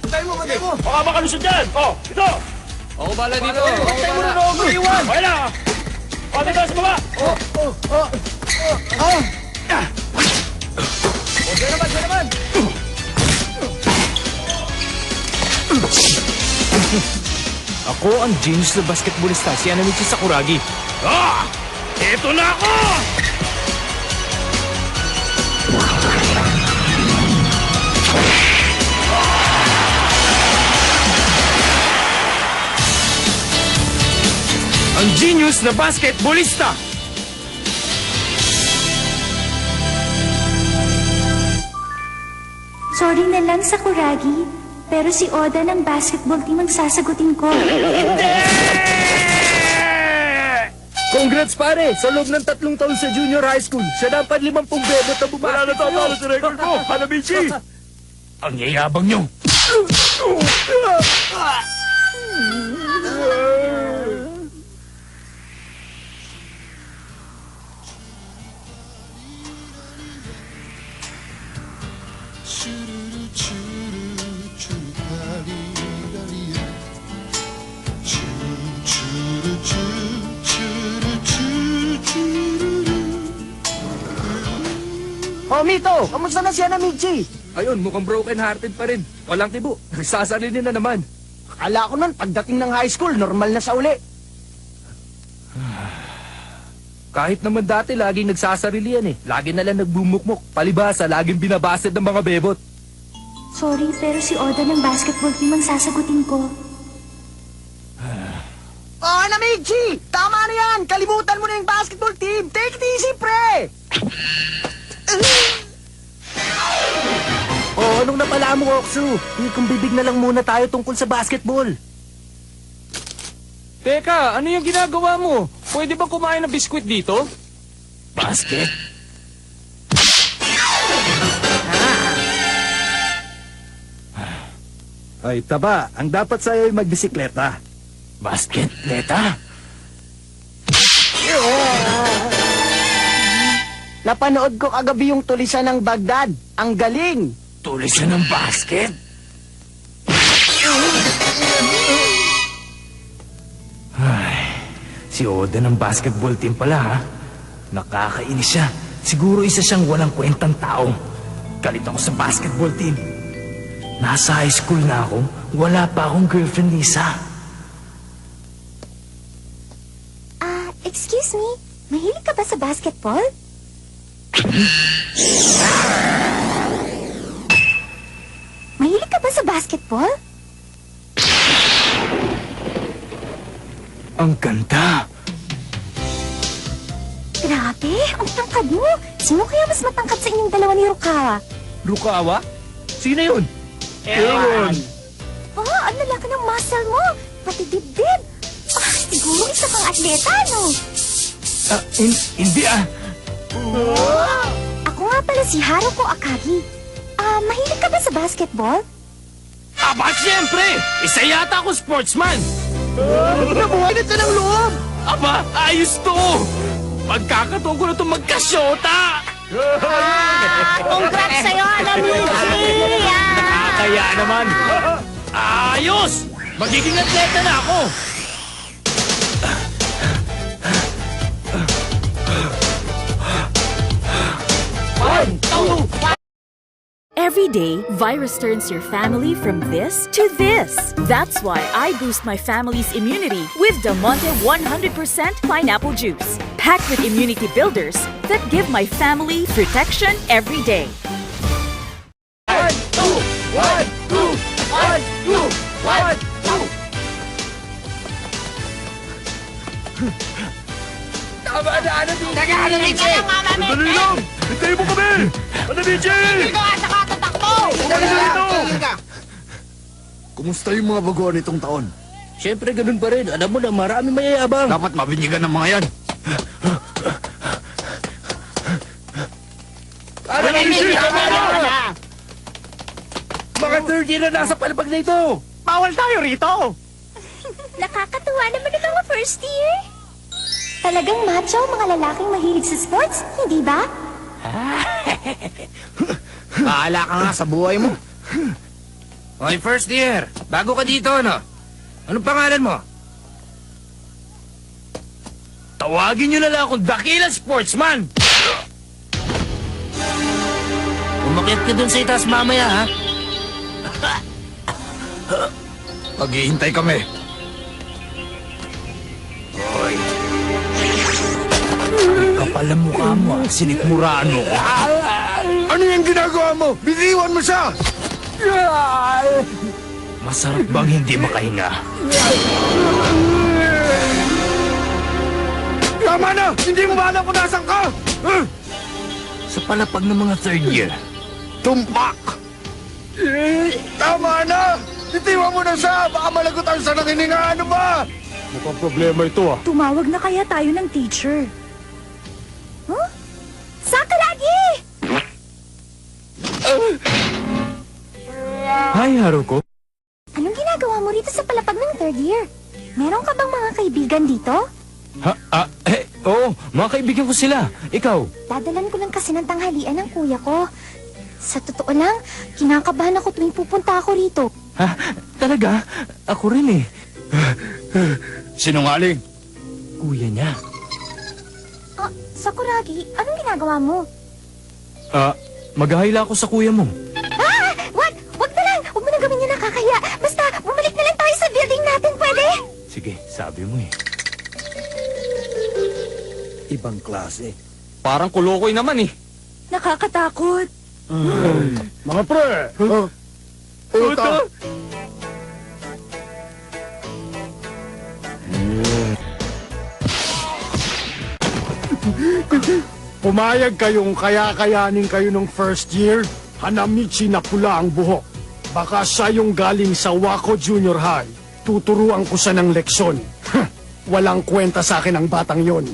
Patay mo! Baka makalusot dyan! Oh, ito! Ako bala dito! Patay mo na ako! Iwan! Okay lang ah! O, dito sa baba! Diyan naman! Ako ang genius na basketballista, si Anamichi Sakuragi. Ah! Ito na ako! Ang genius na basketballista! Sorry na lang, Sakuragi. Pero si Oda ng basketball team ang sasagutin ko. Congrats pare! Sa loob ng 3 taon sa junior high school, siya dapat 50 bebot na Wala bumati na tatalo sa record mo, Hanamichi! Ang yayabang nyo! Oh, Mito! Kamusta na si Anamichi? Ayun, mukhang broken-hearted pa rin. Walang tibo. Nagsasarili na naman. Akala ko nun, pagdating ng high school, normal na siya uli. Kahit naman dati, laging nagsasarili yan eh. Lagi na lang nagbumukmuk. Palibasa, laging binabasid ng mga bebot. Sorry, pero si Oda ng basketball team ang sasagutin ko. Oh, Anamichi! Tama na yan! Kalimutan mo na yung basketball team! Take it easy, pre! Oh, anong napala mo, Oksu? Kung bibig na lang muna tayo tungkol sa basketball. Teka, ano yung ginagawa mo? Pwede ba kumain ng biskwit dito? Basket? Ay, taba. Ang dapat sa'yo ay magbisikleta. Basket, Leta? Napanood ko kagabi yung tulisan ng Baghdad. Ang galing! Tulisan ng basket? Ay, si Oda ng basketball team pala ha. Nakakainis siya. Siguro isa siyang walang kwentang tao. Galit ako sa basketball team. Nasa high school na ako, wala pa akong girlfriend, Lisa. Excuse me, mahilig ka ba sa basketball? Mahilig ka ba sa basketball? Ang ganda. Grabe, ang tangkad mo. Sino kaya mas matangkad sa inyong dalawa ni Rukawa? Rukawa? Sino yun? Ewan! Oh, ang lalaki ng muscle mo. Pati dibdib. Ah, siguro isa kang atleta, no? Hindi ah. Ako nga pala si Haruko Akagi. Mahilig ka ba sa basketball? Aba, siyempre! Isa yata ako sportsman! Nabuhay na siya ng loob! Aba, ayos to! Pagkakataon ko na itong magkasyota! Congrats sa'yo, Anamichi! Nakakaya naman! Ayos! Magiging atleta na ako! Every day, Virus turns your family from this to this. That's why I boost my family's immunity with Del Monte 100% pineapple juice, packed with immunity builders that give my family protection every day. 1, 2, 1, 2, 1, 2, 1, 2. Tama na, Anamichi! Teka, Anamichi! Sandali lang! Hintayin mo kami! Hanamichi! Hindi ka nga saka tatakbo! Dali dito! Kumusta yung mga baguhan nitong taon? Siyempre, ganun pa rin. Alam mo na, marami mayayabang. Dapat mabinyagan ng mga yan. Anamichi! Tama na! Mga 30 na nasa palapag na ito! Bawal tayo rito! Nakakatuwa naman ang mga first year. Talagang macho ang mga lalaking mahilig sa sports, hindi ba? Bahala ka nga sa buhay mo. Hoy, first year. Bago ka dito, no? Anong pangalan mo? Tawagin niyo na lang akong Dakila Sportsman! Umakyat ka dun sa itaas mamaya, ha? Maghihintay kami. Hoy. Kapal ang mukha mo, sinikmuraan mo ko. Ano yung ginagawa mo? Bitiwan mo siya! Masarap bang hindi makahinga? Tama na! Hindi mo ba alam kung nasan ka? Sa palapag ng mga third year. Tumpak! Tama na! Bitiwan mo na siya! Baka malagutan sa nangininga! Ano ba? Mukhang problema ito ah. Tumawag na kaya tayo ng teacher. Huh? Sakuragi! Hi, Haruko. Anong ginagawa mo rito sa palapag ng third year? Meron ka bang mga kaibigan dito? Oo, mga kaibigan ko sila. Ikaw? Dadalan ko lang kasi ng tanghalian ng kuya ko. Sa totoo lang, kinakabahan ako tuwing pupunta ako rito. Ha? Talaga? Ako rin eh. Sinungaling! Kuya niya. Ah, Sakuragi, anong ginagawa mo? Maghahila ako sa kuya mo. Ah! Wag na lang! Huwag mo na gawin yung nakakaya. Basta, bumalik na lang tayo sa building natin, pwede? Sige, sabi mo eh. Ibang klase. Parang kulokoy naman eh. Nakakatakot. Mga pre! Uto! Pumayag kayong kaya-kayanin kayo nung first year, Hanamichi na pula ang buhok. Baka siya yung galing sa Wako Junior High. Tuturuan ko siya ng leksyon. Walang kwenta sa akin ang batang yon.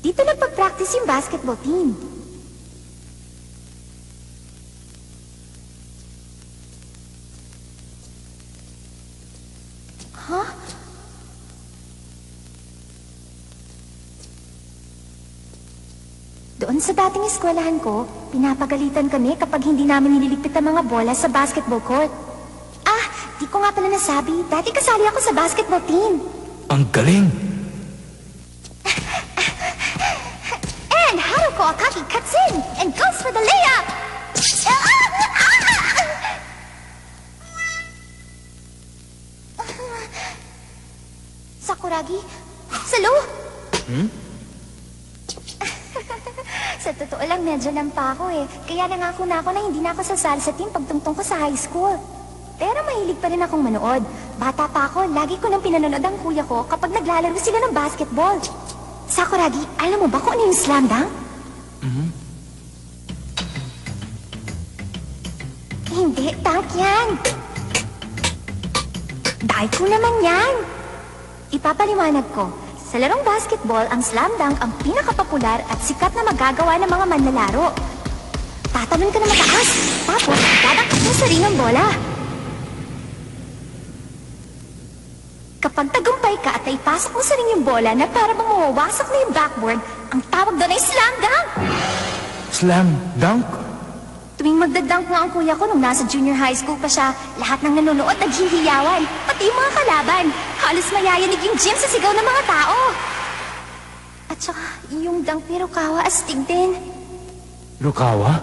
Dito nagpa-practice yung basketball team. Huh? Doon sa dating eskwelahan ko, pinapagalitan kami kapag hindi namin nililigpit ang mga bola sa basketball court. Ah, di ko nga pala nasabi, dati kasali ako sa basketball team. Ang galing. And Haruko Akagi cuts in and goes for the layup! Sakuragi, Salo! Sa totoo lang, medyo lampa ako eh. Kaya nangako na ako na hindi na ako sasali sa team pagtungtong ko sa high school. Pero mahilig pa rin akong manood. Bata pa ako, lagi ko nang pinanonood ang kuya ko kapag naglalaro sila ng basketball. Sakuragi, alam mo ba kung ano yung slam dunk? Hindi, dunk yan. Daiko naman yan. Ipapaliwanag ko. Sa larong basketball, ang slam dunk ang pinakapopular at sikat na magagawa ng mga manlalaro. Tatalon ka na mataas, tapos dadangkat mo sa ring ang bola. Kapag tagumpay ka at naipasok mo sa ring yung bola na para bang mawawasak na yung backboard, ang tawag doon ay slam dunk! Slam dunk? Tuwing magdadunk nga ang kuya ko nung nasa junior high school pa siya, lahat ng nanonood naghihiyawan, pati yung mga kalaban. Halos mayayanig yung gym sa sigaw ng mga tao. At saka, yung dunk ni Rukawa astig din. Rukawa?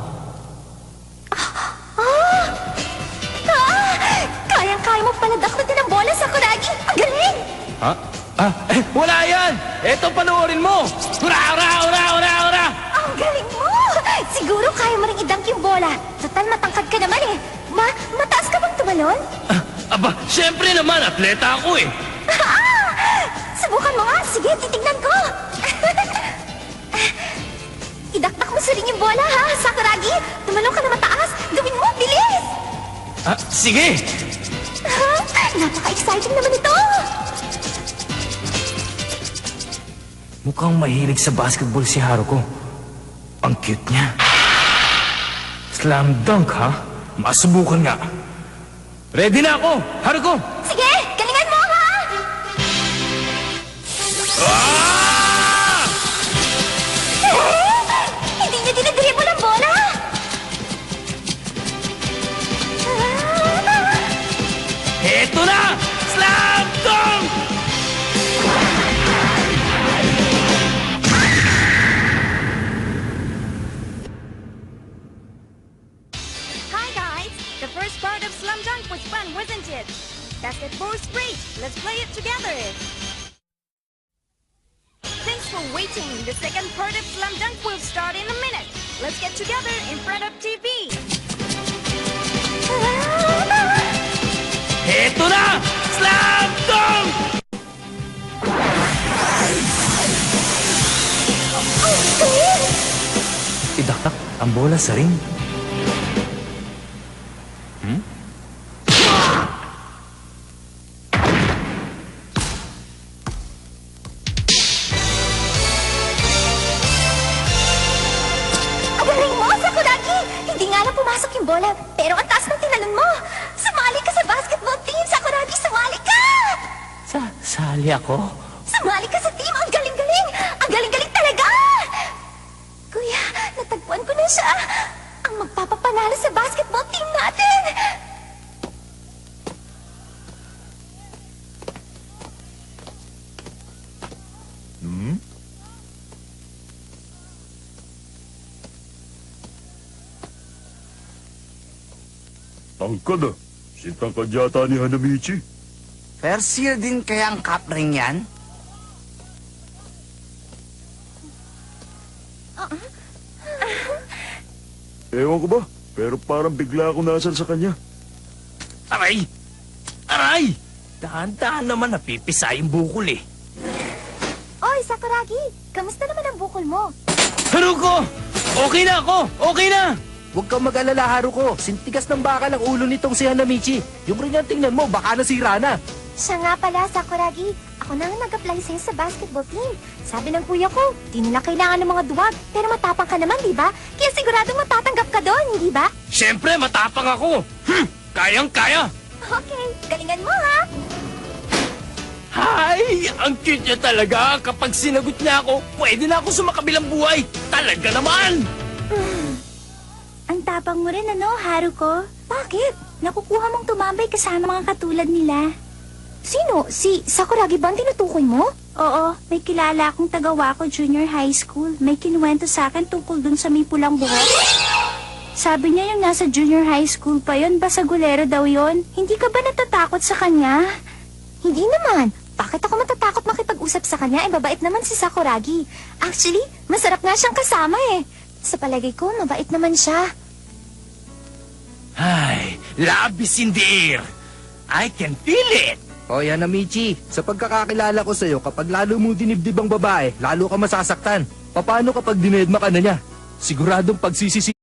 Kayang-kaya mo panadaklatin ang bola, Sakuragi! Ang galing! Wala yan! Eto, panoorin mo! Hurra, hurra, hurra, hurra, hurra! Ang galing mo! Siguro kaya mo rin i-dunk yung bola. Total, matangkad ka naman eh. Mataas ka bang tumalon? Aba, syempre naman, atleta ako eh! Subukan mo nga. Sige, titignan ko. Idakdak mo sa ring yung bola, ha, Sakuragi? Tumalon ka na mataas. Gawin mo, bilis! Sige! Napaka-exciting naman ito! Mukhang mahilig sa basketball si Haruko. Ang cute niya. Slam dunk, ha? Masubukan nga. Ready na ako! Haruko! Sige, galingan mo, ha? Hindi niya dinidribble ang bola! first part of Slam Dunk was fun, wasn't it? Basketball is great. Let's play it together. Thanks for waiting. The second part of Slam Dunk will start in a minute. Let's get together in front of TV. Eto na! Slam Dunk! Idaktak ang bola sa ring. Ang galing mo, Sakuragi! Hindi nga lang pumasok yung bola, pero ang taas ng tinalon mo. Sumali ka sa basketball team, Sakuragi! Sumali ka! Sali ako? Sumali ka sa team! Ang galing-galing! Ang galing-galing talaga! Kuya, natagpuan ko na siya. Ang magpapapanalo sa basketball team natin. Tangkad ah. Sintangkad yata ni Hanamichi. First year din kaya ang cup ring yan? Ewan ko ba, pero parang bigla ako nasal sa kanya. Aray! Aray! Dahan-dahan naman napipisa yung bukol eh. Oy, Sakuragi! Kamusta naman ang bukol mo? Haruko! Okay na ako! Okay na! Huwag kang mag-alala, Haruko. Sintigas ng bakal ang ulo nitong si Hanamichi. Yung rin yan, tingnan mo, baka nasira na. Siya nga pala, Sakuragi. Ako na ang nag-apply sa'yo sa basketball team. Sabi ng kuya ko, di nila kailangan ng mga duwag. Pero matapang ka naman, di ba? Kaya siguradong matatanggap ka doon, hindi ba? Siyempre, matapang ako! Kayang-kaya! Okay, galingan mo, ha? Hay! Ang cute niya talaga! Kapag sinagot niya ako, pwede na ako sa makabilang buhay! Talaga naman! Ang tapang mo rin, ano, Haruko? Bakit? Nakukuha mong tumambay kasama mga katulad nila. Sino? Si Sakuragi ba ang tinutukoy mo? Oo, may kilala akong taga-Wako Junior High School. May kinuwento sa akin tungkol dun sa may pulang buhok. Sabi niya yung nasa junior high school pa yon, basagulero daw yon. Hindi ka ba natatakot sa kanya? Hindi naman. Bakit ako matatakot makipag-usap sa kanya? Mabait naman si Sakuragi. Actually, masarap nga siyang kasama eh. Sa palagay ko, mabait naman siya. Ay, labis in the air! I can feel it! O yan, Hanamichi. Sa pagkakakilala ko sa'yo, kapag lalo mo dinibdib ang babae, lalo ka masasaktan. Paano kapag dinedma ka na niya? Siguradong pagsisisi...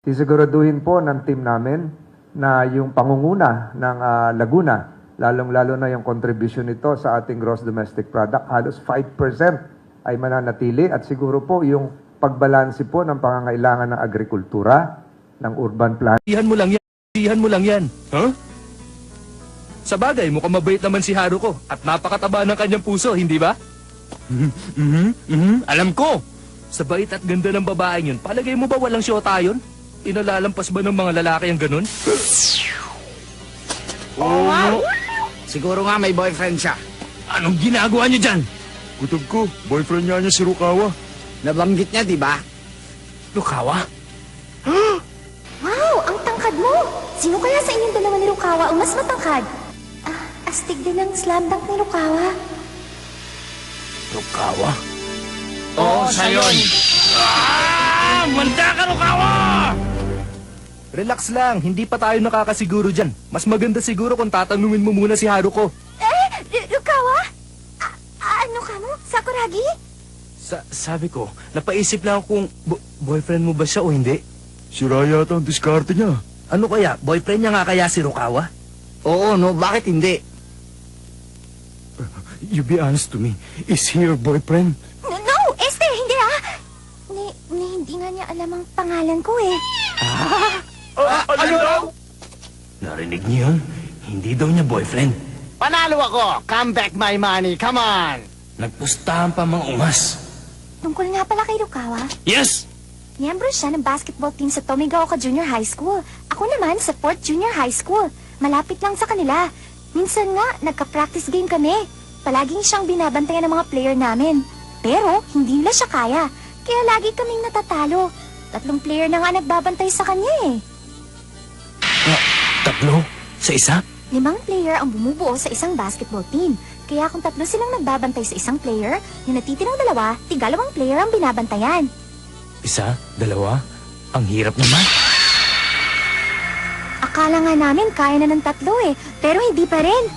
Sisiguraduhin po ng team namin na yung pangunguna ng Laguna, lalong-lalo na yung contribution nito sa ating gross domestic product, halos 5% ay mananatili at siguro po yung pagbalanse po ng pangangailangan ng agrikultura, ng urban plan. Sihan mo lang yan. Sihan mo lang yan. Huh? Sa bagay, mukhang mabait naman si Haruko at napakataba ng kanyang puso, hindi ba? Alam ko! Sa bait at ganda ng babaeng yun, palagay mo ba walang syota yun? Inalalampas ba ng mga lalaki ang ganun? Siguro nga may boyfriend siya. Anong ginagawa niyo dyan? Kutob ko, boyfriend niya si Rukawa. Nabanggit niya, di ba? Lukawa? Wow, ang tangkad mo! Sino kaya sa inyong dalawa ni Rukawa ang mas matangkad? Astig din ang slam dunk ni Rukawa. Lukawa? Oo, siya yun. Manda ka, Lukawa! Relax lang, hindi pa tayo nakakasiguro dyan. Mas maganda siguro kung tatanungin mo muna si Haruko. Rukawa? Ano ka mo? Sakuragi? Sabi ko, napaisip lang kung boyfriend mo ba siya o hindi. Sira yata ang diskarte niya. Ano kaya? Boyfriend niya nga kaya si Rukawa? Oo, no, bakit hindi? You be honest to me. Is he your boyfriend? No, hindi hindi nga niya alam ang pangalan ko eh. Ano? Narinig niyo yun? Hindi daw niya boyfriend. Panalo ako! Come back my money, come on! Nagpustahan pa mga ungas. Tungkol nga pala kay Rukawa. Yes! Miyembro siya ng basketball team sa Tomigaoka Junior High School. Ako naman sa 4th Junior High School. Malapit lang sa kanila. Minsan nga, nagka-practice game kami. Palaging siyang binabantayan ng mga player namin. Pero, hindi nila siya kaya. Kaya lagi kaming natatalo. 3 player na nga nagbabantay sa kanya eh. Tatlo? Sa isa? 5 player ang bumubuo sa isang basketball team. Kaya kung 3 silang nagbabantay sa isang player, yung natitirang 2, tig-2 player ang binabantayan. Isa? Dalawa? Ang hirap naman. Akala nga namin kaya na ng 3 pero hindi pa rin.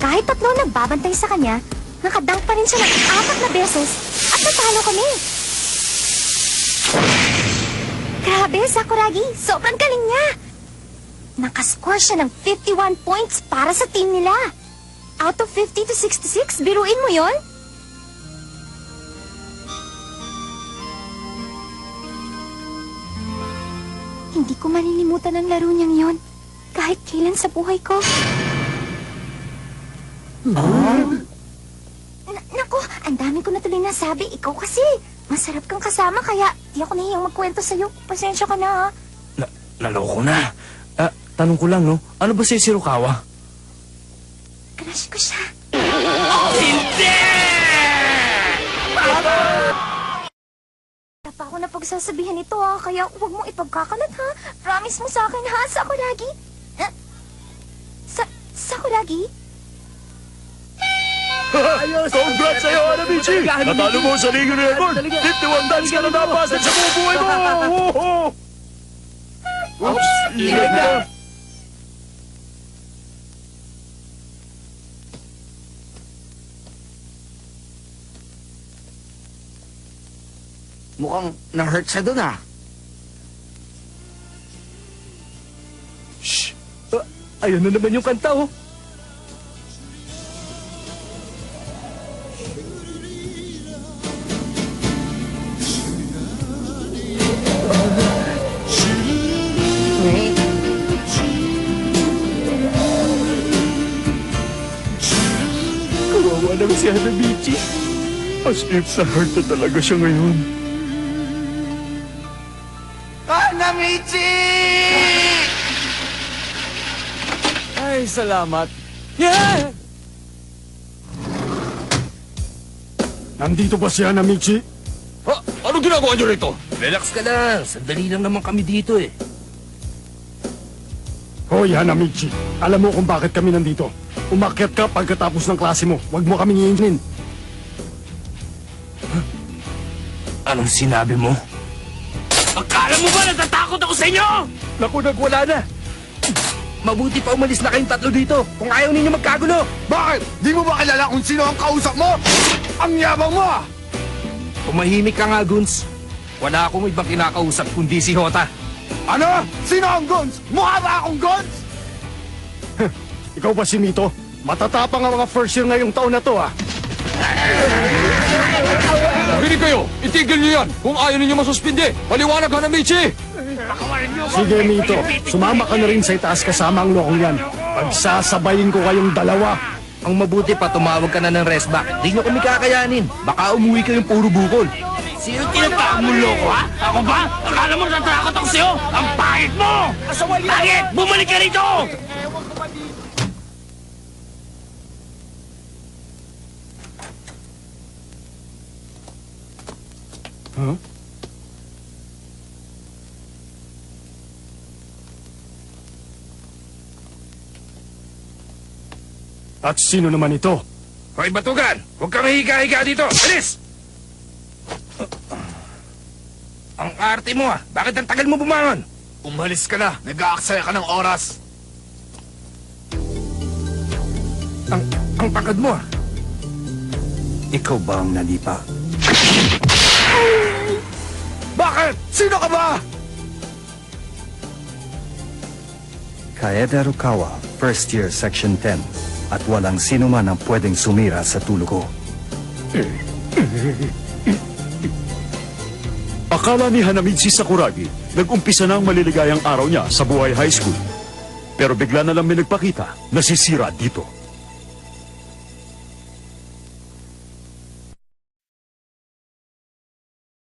Kahit 3 nagbabantay sa kanya, nakadunk pa rin siya ng 4 na beses at natalo kami. Grabe, Sakuragi, sobrang galing niya. Nakascore siya ng 51 points para sa team nila. Out of 50 to 66, biruin mo yon? Hindi ko malilimutan ang laro niyang yon. Kahit kailan sa buhay ko. Naku, ang dami ko na tuloy nasabi. Ikaw kasi, masarap kang kasama kaya di ako nahiyang magkwento sa'yo. Pasensya ka na, ha? Naloko na. Tanong ko lang, no? Ano ba si Shirokawa? Crush ko siya. Hindi! Wala pa ako na pagsasabihan ito, ha? Kaya huwag mong ipagkakalat, ha? Promise mo sa akin, ha, Sakuragi? Sakuragi? Ayos! Congrats sa'yo, Hanamichi! Natalo mo sa League Record! 51 times ka na napasok sa buong buhay mo! Oops! Ingay na! Mukhang na-hurt siya dun, ah. Shh! Ayun na naman yung kanta, oh. Kawawa naman si Hanamichi. As if na-hurt na talaga siya ngayon. Hanamichi! Ay, salamat. Nandito ba si Hanamichi? Ano ginagawa niyo rito? Relax ka lang. Sandali lang naman kami dito, eh. Hoy, Hanamichi. Alam mo kung bakit kami nandito. Umakyat ka pagkatapos ng klase mo. Huwag mo kaming iinginin. Anong sinabi mo? Akala mo ba natatakot ako sa inyo? Naku, nagwala na. Mabuti pa umalis na kayong 3 dito. Kung ayaw ninyo magkagulo. Bakit? Di mo ba kilala kung sino ang kausap mo? Ang yabang mo! Tumahimik ka nga, Guns. Wala akong ibang kinakausap kundi si Hota. Ano? Sino ang Gons? Mukha ba akong Gons? Ikaw ba si Mito? Matatapang ang mga first year ngayong taon na to, ah. Makinig kayo! Itigil niyo yan! Kung ayaw ninyo masuspindi, paliwanag Hanamichi! Sige, Mito. Sumama ka na rin sa itaas kasama ang lokong yan. Pagsasabayin ko kayong dalawa. Ang mabuti pa, tumawag ka na ng rest back. Di nyo kami kakayanin. Baka umuwi kayong puro bukol. Sino tinapakang mo loko, ha? Ako ba? Akala mo natatakot ako sa'yo? Ang pangit mo! Pangit! Bumalik ka rito! Huh? At sino naman ito? Hoy, Batugan! Huwag kang higa-higa dito! Alis! Ang arte mo, ah. Bakit ang tagal mo bumangon? Umalis ka na. Nag-aaksaya ka ng oras. Ang pagod mo, ah. Ikaw ba ang nalipa? Bakit? Sino ka ba? Kaede Rukawa, first year, section 10. At walang sino man ang pwedeng sumira sa tulog ko. Akala ni Hanamichi Sakuragi, nag-umpisa na ang maliligayang araw niya sa Buhay High School. Pero bigla na lang may nagpakita na sisira dito.